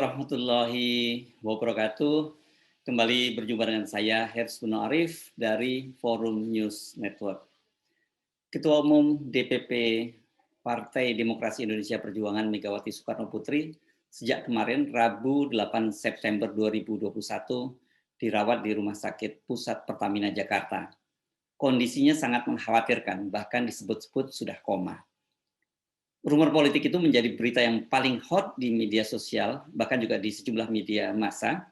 warahmatullahi wabarakatuh. Kembali berjumpa dengan saya Hersy Gunawan Arif dari Forum News Network. Ketua Umum DPP Partai Demokrasi Indonesia Perjuangan Megawati Soekarnoputri sejak kemarin Rabu 8 September 2021 dirawat di Rumah Sakit Pusat Pertamina Jakarta. Kondisinya sangat mengkhawatirkan, bahkan disebut-sebut sudah koma. Rumor politik itu menjadi berita yang paling hot di media sosial, bahkan juga di sejumlah media massa.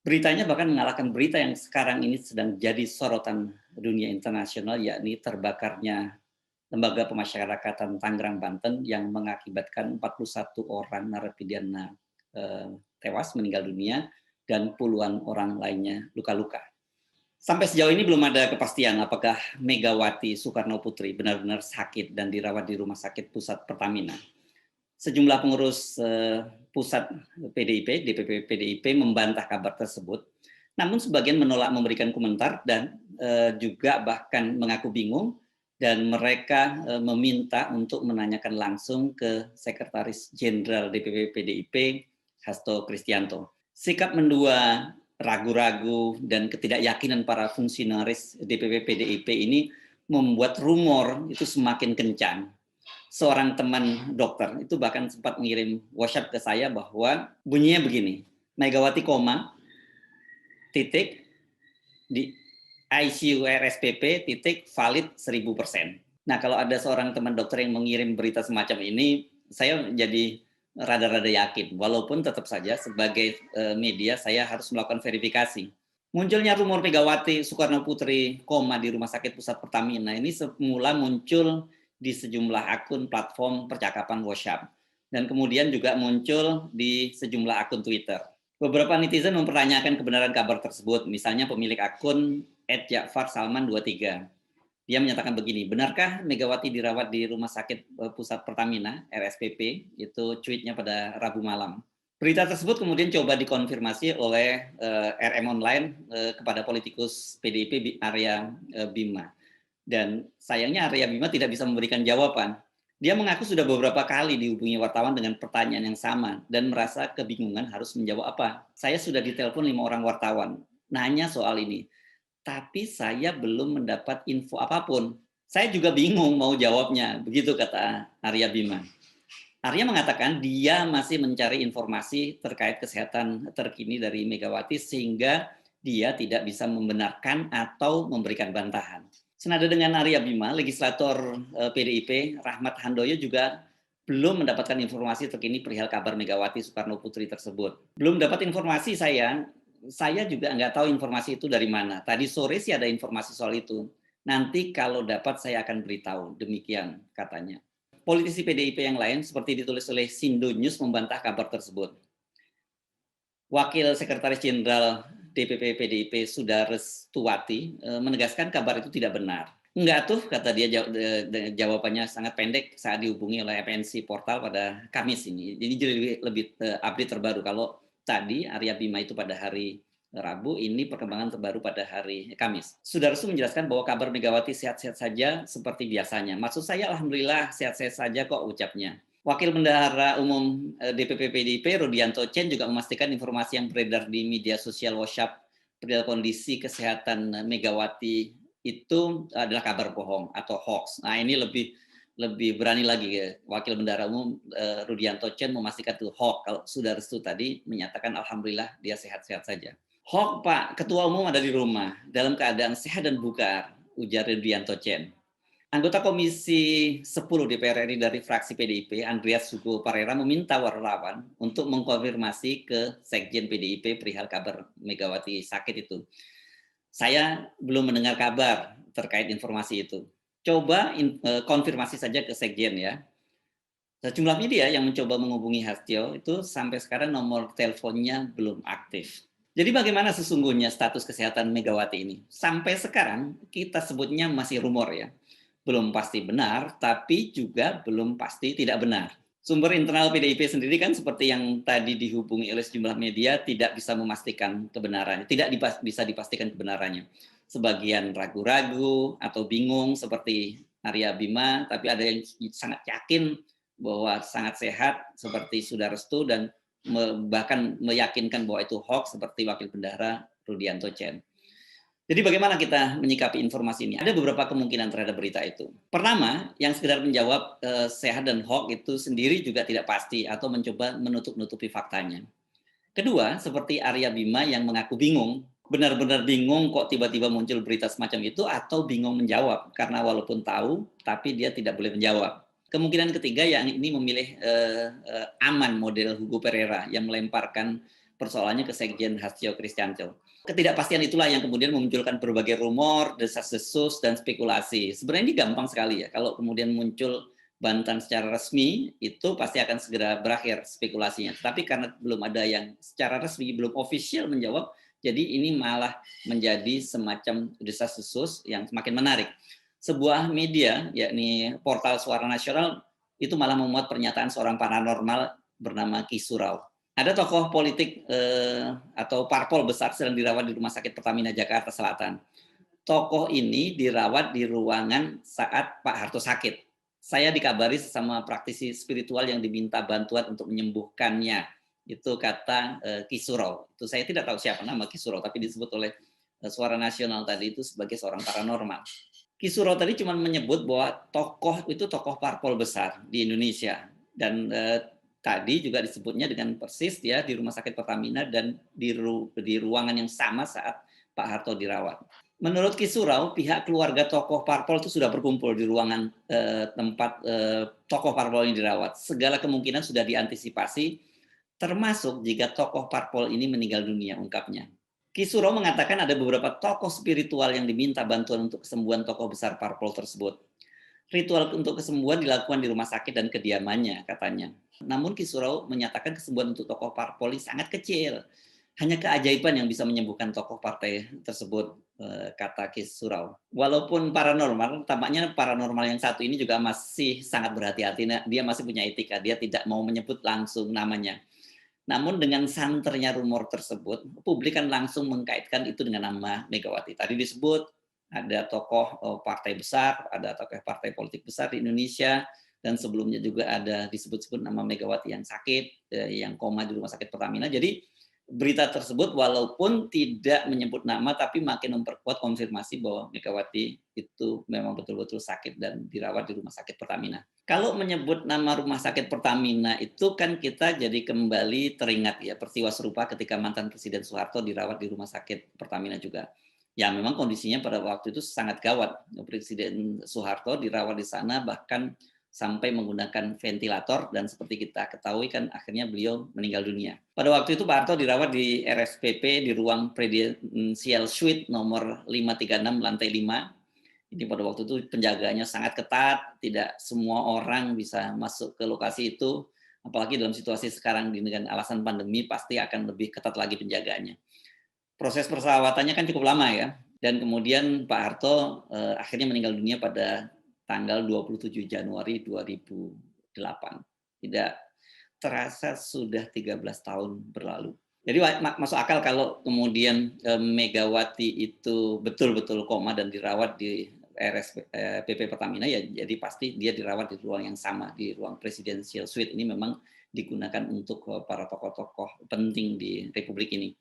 Beritanya bahkan mengalahkan berita yang sekarang ini sedang jadi sorotan dunia internasional, yakni terbakarnya Lembaga Pemasyarakatan Tangerang, Banten yang mengakibatkan 41 orang narapidana tewas meninggal dunia dan puluhan orang lainnya luka-luka. Sampai sejauh ini belum ada kepastian apakah Megawati Soekarnoputri benar-benar sakit dan dirawat di Rumah Sakit Pusat Pertamina. Sejumlah pengurus pusat PDIP, DPP PDIP membantah kabar tersebut, namun sebagian menolak memberikan komentar dan juga bahkan mengaku bingung dan mereka meminta untuk menanyakan langsung ke Sekretaris Jenderal DPP PDIP, Hasto Kristianto. Sikap mendua, ragu-ragu, dan ketidakyakinan para fungsionaris DPP PDIP ini membuat rumor itu semakin kencang. Seorang teman dokter itu bahkan sempat mengirim WhatsApp ke saya bahwa bunyinya begini, Megawati koma, titik, di ICU RSPP, titik, valid 1000%. Nah, kalau ada seorang teman dokter yang mengirim berita semacam ini, saya jadi rada-rada yakin, walaupun tetap saja sebagai media saya harus melakukan verifikasi. Munculnya rumor Megawati Soekarnoputri koma di Rumah Sakit Pusat Pertamina ini semula muncul di sejumlah akun platform percakapan WhatsApp dan kemudian juga muncul di sejumlah akun Twitter. Beberapa netizen mempertanyakan kebenaran kabar tersebut, misalnya pemilik akun @jakfarsalman23. Dia menyatakan begini, benarkah Megawati dirawat di Rumah Sakit Pusat Pertamina, RSPP, itu tweetnya pada Rabu malam. Berita tersebut kemudian coba dikonfirmasi oleh RM Online kepada politikus PDIP Arya Bima. Dan sayangnya Arya Bima tidak bisa memberikan jawaban. Dia mengaku sudah beberapa kali dihubungi wartawan dengan pertanyaan yang sama dan merasa kebingungan harus menjawab apa. Saya sudah ditelepon 5 orang wartawan, nanya soal ini. Tapi saya belum mendapat info apapun. Saya juga bingung mau jawabnya, begitu kata Arya Bima. Arya mengatakan dia masih mencari informasi terkait kesehatan terkini dari Megawati sehingga dia tidak bisa membenarkan atau memberikan bantahan. Senada dengan Arya Bima, legislator PDIP Rahmat Handoyo juga belum mendapatkan informasi terkini perihal kabar Megawati Soekarnoputri tersebut. Belum dapat informasi saya juga nggak tahu informasi itu dari mana. Tadi sore sih ada informasi soal itu. Nanti kalau dapat saya akan beritahu, demikian katanya. Politisi PDIP yang lain seperti ditulis oleh Sindo News membantah kabar tersebut. Wakil Sekretaris Jenderal DPP PDIP Sudarestuwati menegaskan kabar itu tidak benar. Enggak tuh, kata dia, jawabannya sangat pendek saat dihubungi oleh FNC Portal pada Kamis ini. Jadi lebih update terbaru. Kalau tadi Arya Bima itu pada hari Rabu, ini perkembangan terbaru pada hari Kamis. Sudarso menjelaskan bahwa kabar Megawati sehat-sehat saja seperti biasanya. Maksud saya alhamdulillah sehat-sehat saja kok, ucapnya. Wakil Bendahara Umum DPP PDIP Rudianto Chen juga memastikan informasi yang beredar di media sosial WhatsApp perihal kondisi kesehatan Megawati itu adalah kabar bohong atau hoax. Nah, ini lebih berani lagi ya. Wakil Bendahara Umum Rudianto Chen memastikan itu hoax. Kalau Sudarso tadi menyatakan alhamdulillah dia sehat-sehat saja. Hoax, Pak, Ketua Umum ada di rumah dalam keadaan sehat dan bugar, ujar Rudianto Chen. Anggota Komisi 10 DPR RI dari fraksi PDIP, Andreas Hugo Parera, meminta wartawan untuk mengkonfirmasi ke Sekjen PDIP perihal kabar Megawati sakit itu. Saya belum mendengar kabar terkait informasi itu. Coba konfirmasi saja ke Sekjen ya. Sejumlah media yang mencoba menghubungi Hastio itu sampai sekarang nomor teleponnya belum aktif. Jadi bagaimana sesungguhnya status kesehatan Megawati ini? Sampai sekarang kita sebutnya masih rumor ya. Belum pasti benar, tapi juga belum pasti tidak benar. Sumber internal PDIP sendiri kan seperti yang tadi dihubungi oleh sejumlah media tidak bisa memastikan kebenarannya, tidak bisa dipastikan kebenarannya. Sebagian ragu-ragu atau bingung seperti Arya Bima, tapi ada yang sangat yakin bahwa sangat sehat seperti Sudarestu dan bahkan meyakinkan bahwa itu hoax seperti Wakil Bendahara Rudianto Chen. Jadi bagaimana kita menyikapi informasi ini? Ada beberapa kemungkinan terhadap berita itu. Pertama, yang sekedar menjawab sehat dan hoax itu sendiri juga tidak pasti atau mencoba menutup-nutupi faktanya. Kedua, seperti Arya Bima yang mengaku bingung, benar-benar bingung kok tiba-tiba muncul berita semacam itu atau bingung menjawab karena walaupun tahu tapi dia tidak boleh menjawab. Kemungkinan ketiga yang ini memilih aman model Hugo Pereira yang melemparkan persoalannya ke Sekjen Hastio Kristianto. Ketidakpastian itulah yang kemudian memunculkan berbagai rumor, desas-desus, dan spekulasi. Sebenarnya ini gampang sekali ya, kalau kemudian muncul bantahan secara resmi, itu pasti akan segera berakhir spekulasinya. Tapi karena belum ada yang secara resmi, belum official menjawab, jadi ini malah menjadi semacam desas-desus yang semakin menarik. Sebuah media, yakni Portal Suara Nasional, itu malah memuat pernyataan seorang paranormal bernama Ki Surau. Ada tokoh politik atau parpol besar sedang dirawat di Rumah Sakit Pertamina Jakarta Selatan. Tokoh ini dirawat di ruangan saat Pak Harto sakit. Saya dikabari sesama praktisi spiritual yang diminta bantuan untuk menyembuhkannya. Itu kata Ki Surau. Itu saya tidak tahu siapa nama Ki Surau, tapi disebut oleh Suara Nasional tadi itu sebagai seorang paranormal. Ki Surau tadi cuma menyebut bahwa tokoh itu tokoh parpol besar di Indonesia. Dan tadi juga disebutnya dengan persis dia di Rumah Sakit Pertamina dan di ruangan yang sama saat Pak Harto dirawat. Menurut Ki Surau, pihak keluarga tokoh parpol itu sudah berkumpul di ruangan tempat tokoh parpol ini dirawat. Segala kemungkinan sudah diantisipasi, termasuk jika tokoh parpol ini meninggal dunia, ungkapnya. Ki Surau mengatakan ada beberapa tokoh spiritual yang diminta bantuan untuk kesembuhan tokoh besar parpol tersebut. Ritual untuk kesembuhan dilakukan di rumah sakit dan kediamannya, katanya. Namun Ki Surau menyatakan kesembuhan untuk tokoh parpol sangat kecil. Hanya keajaiban yang bisa menyembuhkan tokoh partai tersebut, kata Ki Surau. Walaupun paranormal, tampaknya paranormal yang satu ini juga masih sangat berhati-hati. Dia masih punya etika, dia tidak mau menyebut langsung namanya. Namun dengan santernya rumor tersebut, publik kan langsung mengkaitkan itu dengan nama Megawati. Tadi disebut ada tokoh partai besar, ada tokoh partai politik besar di Indonesia, dan sebelumnya juga ada disebut-sebut nama Megawati yang sakit, yang koma di Rumah Sakit Pertamina. Jadi berita tersebut walaupun tidak menyebut nama, tapi makin memperkuat konfirmasi bahwa Megawati itu memang betul-betul sakit dan dirawat di Rumah Sakit Pertamina. Kalau menyebut nama Rumah Sakit Pertamina itu kan kita jadi kembali teringat ya peristiwa serupa ketika mantan Presiden Soeharto dirawat di Rumah Sakit Pertamina juga. Ya memang kondisinya pada waktu itu sangat gawat. Presiden Soeharto dirawat di sana bahkan sampai menggunakan ventilator dan seperti kita ketahui kan akhirnya beliau meninggal dunia. Pada waktu itu Pak Harto dirawat di RSPP di ruang Presidential Suite nomor 536 lantai 5. Ini pada waktu itu penjagaannya sangat ketat, tidak semua orang bisa masuk ke lokasi itu, apalagi dalam situasi sekarang dengan alasan pandemi pasti akan lebih ketat lagi penjagaannya. Proses persalawatannya kan cukup lama ya, dan kemudian Pak Harto akhirnya meninggal dunia pada tanggal 27 Januari 2008. Tidak terasa sudah 13 tahun berlalu. Jadi masuk akal kalau kemudian Megawati itu betul-betul koma dan dirawat di RSPP Pertamina, ya jadi pasti dia dirawat di ruang yang sama, di ruang Presidential Suite. Ini memang digunakan untuk para tokoh-tokoh penting di Republik ini.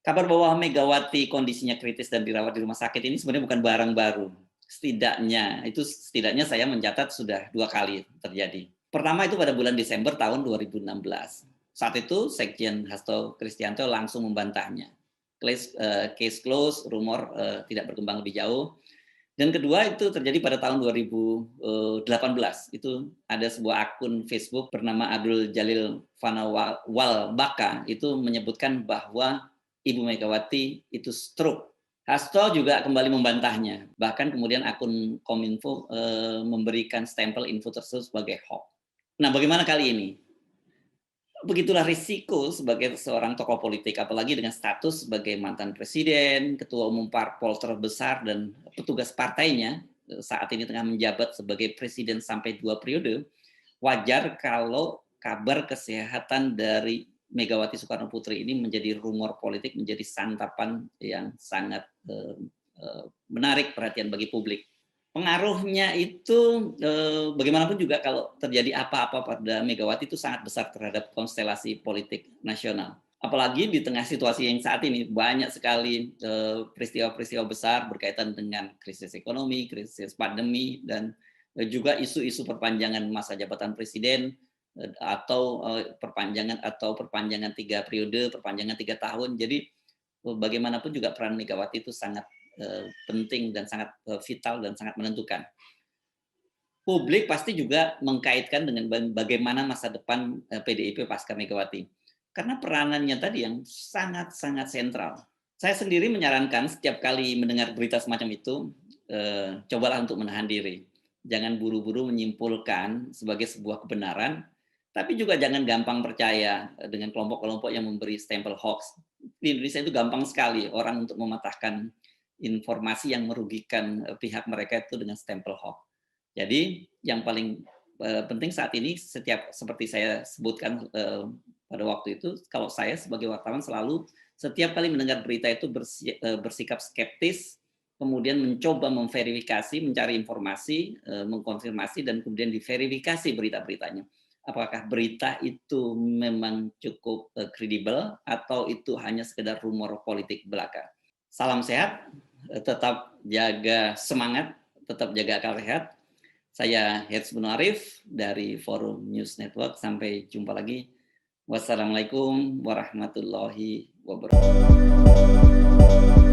Kabar bahwa Megawati kondisinya kritis dan dirawat di rumah sakit ini sebenarnya bukan barang baru. Setidaknya saya mencatat sudah 2 kali terjadi. Pertama itu pada bulan Desember tahun 2016. Saat itu Sekjen Hasto Kristianto langsung membantahnya. Case close, rumor tidak berkembang lebih jauh. Dan kedua itu terjadi pada tahun 2018. Itu ada sebuah akun Facebook bernama Abdul Jalil Fanawal Baka itu menyebutkan bahwa Ibu Megawati itu stroke. Hasto juga kembali membantahnya. Bahkan kemudian akun Kominfo memberikan stempel info tersebut sebagai hoax. Nah, bagaimana kali ini? Begitulah risiko sebagai seorang tokoh politik, apalagi dengan status sebagai mantan presiden, ketua umum parpol terbesar, dan petugas partainya saat ini tengah menjabat sebagai presiden sampai 2 periode, wajar kalau kabar kesehatan dari Megawati Soekarno Putri ini menjadi rumor politik, menjadi santapan yang sangat menarik perhatian bagi publik. Pengaruhnya itu bagaimanapun juga kalau terjadi apa-apa pada Megawati itu sangat besar terhadap konstelasi politik nasional. Apalagi di tengah situasi yang saat ini banyak sekali peristiwa-peristiwa besar berkaitan dengan krisis ekonomi, krisis pandemi, dan juga isu-isu perpanjangan masa jabatan presiden atau perpanjangan 3 periode, perpanjangan 3 tahun. Jadi bagaimanapun juga peran Megawati itu sangat penting dan sangat vital dan sangat menentukan. Publik pasti juga mengkaitkan dengan bagaimana masa depan PDIP pasca Megawati. Karena peranannya tadi yang sangat-sangat sentral. Saya sendiri menyarankan setiap kali mendengar berita semacam itu, cobalah untuk menahan diri. Jangan buru-buru menyimpulkan sebagai sebuah kebenaran, tapi juga jangan gampang percaya dengan kelompok-kelompok yang memberi stempel hoax. Di Indonesia itu gampang sekali orang untuk mematahkan informasi yang merugikan pihak mereka itu dengan stempel hoax. Jadi yang paling penting saat ini seperti saya sebutkan pada waktu itu, kalau saya sebagai wartawan selalu setiap kali mendengar berita itu bersikap skeptis, kemudian mencoba memverifikasi, mencari informasi, mengkonfirmasi dan kemudian diverifikasi berita-beritanya. Apakah berita itu memang cukup kredibel atau itu hanya sekedar rumor politik belaka. Salam sehat, tetap jaga semangat, tetap jaga akal sehat. Saya Herz Buno Arif dari Forum News Network. Sampai jumpa lagi. Wassalamualaikum warahmatullahi wabarakatuh.